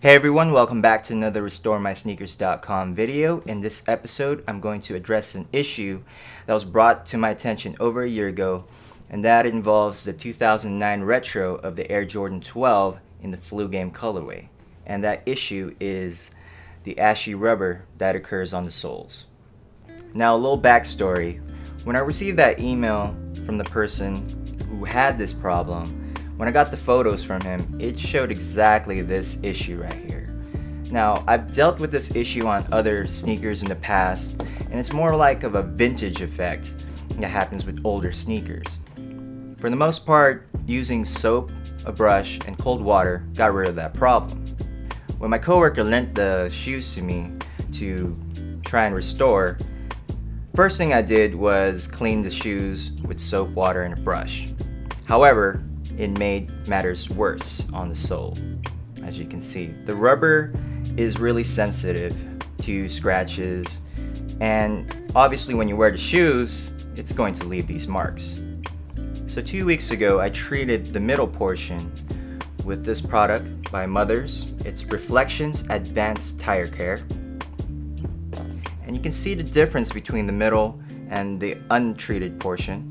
Hey everyone, welcome back to another RestoreMySneakers.com video. In this episode, I'm going to address an issue that was brought to my attention over a year ago, and that involves the 2009 retro of the Air Jordan 12 in the Flu Game colorway. And that issue is the ashy rubber that occurs on the soles. Now, a little backstory. When I received that email from the person who had this problem, when I got the photos from him, it showed exactly this issue right here. Now, I've dealt with this issue on other sneakers in the past, and it's more like of a vintage effect that happens with older sneakers. For the most part, using soap, a brush, and cold water got rid of that problem. When my coworker lent the shoes to me to try and restore, first thing I did was clean the shoes with soap, water, and a brush. However, it made matters worse on the sole. As you can see, the rubber is really sensitive to scratches, and obviously when you wear the shoes, it's going to leave these marks. So 2 weeks ago, I treated the middle portion with this product by Mothers. It's Reflections Advanced Tire Care. And you can see the difference between the middle and the untreated portion.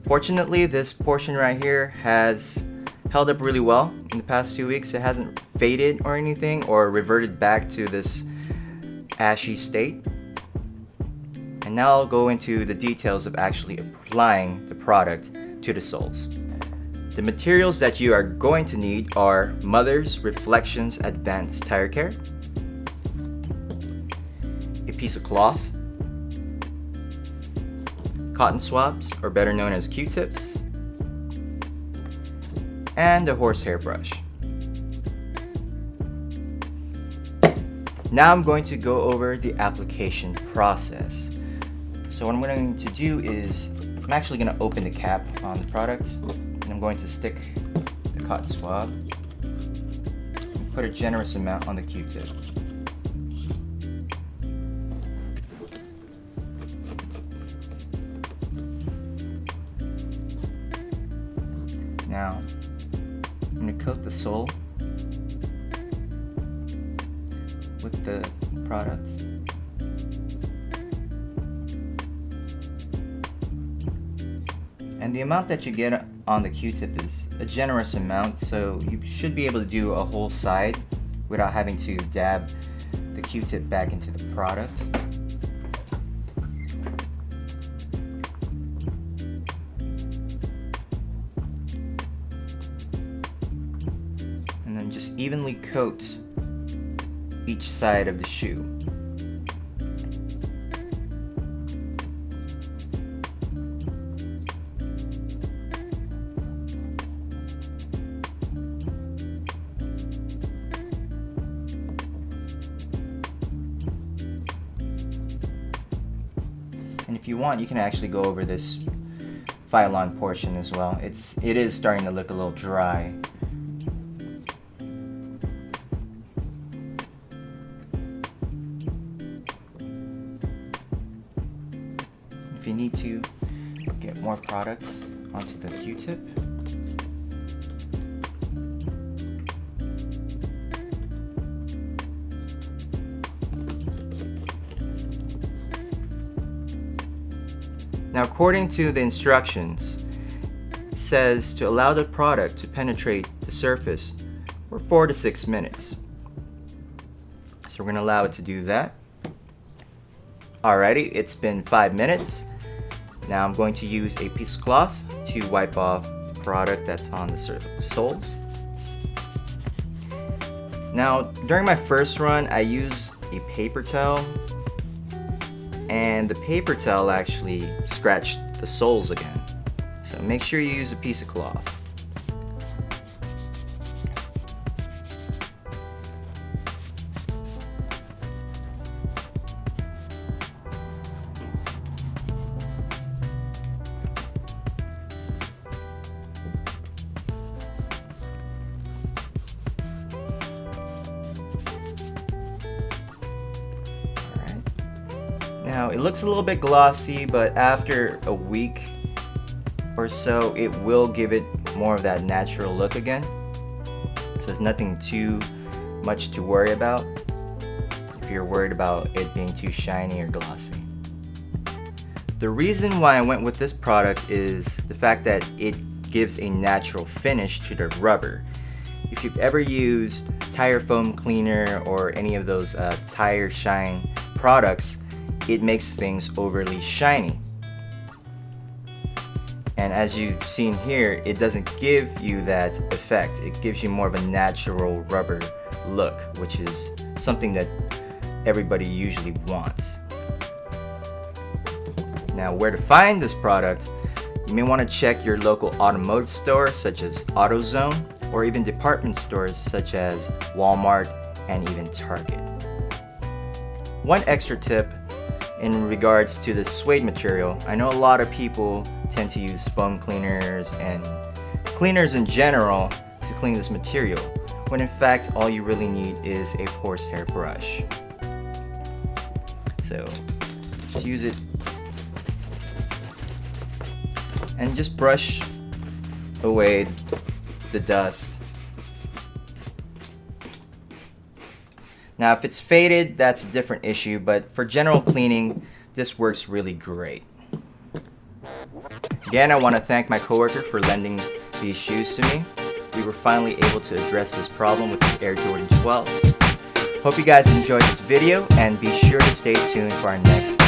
Fortunately, this portion right here has held up really well in the past 2 weeks. It hasn't faded or anything or reverted back to this ashy state. And now I'll go into the details of actually applying the product to the soles. The materials that you are going to need are Mothers Reflections Advanced Tire Care, a piece of cloth, cotton swabs, or better known as Q-tips, and a horsehair brush. Now I'm going to go over the application process. So what I'm going to do is, I'm actually going to open the cap on the product, and I'm going to stick the cotton swab and put a generous amount on the Q-tip. Now, I'm going to coat the sole with the product. And the amount that you get on the Q-tip is a generous amount, so you should be able to do a whole side without having to dab the Q-tip back into the product. And then just evenly coat each side of the shoe. And if you want, you can actually go over this Phylon portion as well. It is starting to look a little dry. If you need to get more product onto the Q-tip, now according to the instructions, it says to allow the product to penetrate the surface for 4 to 6 minutes. So we're going to allow it to do that. Alrighty, it's been 5 minutes. Now I'm going to use a piece of cloth to wipe off the product that's on the soles. Now, during my first run, I used a paper towel, and the paper towel actually scratched the soles again. So make sure you use a piece of cloth. Now, it looks a little bit glossy, but after a week or so, it will give it more of that natural look again. So it's nothing too much to worry about if you're worried about it being too shiny or glossy. The reason why I went with this product is the fact that it gives a natural finish to the rubber. If you've ever used tire foam cleaner or any of those tire shine products, it makes things overly shiny. And as you've seen here, it doesn't give you that effect. It gives you more of a natural rubber look, which is something that everybody usually wants. Now, where to find this product? You may want to check your local automotive store such as AutoZone, or even department stores such as Walmart and even Target. One extra tip in regards to the suede material, I know a lot of people tend to use foam cleaners and cleaners in general to clean this material, when in fact all you really need is a horsehair brush. So just use it and just brush away the dust. Now if it's faded, that's a different issue, but for general cleaning, this works really great. Again, I want to thank my coworker for lending these shoes to me. We were finally able to address this problem with the Air Jordan 12s. Hope you guys enjoyed this video, and be sure to stay tuned for our next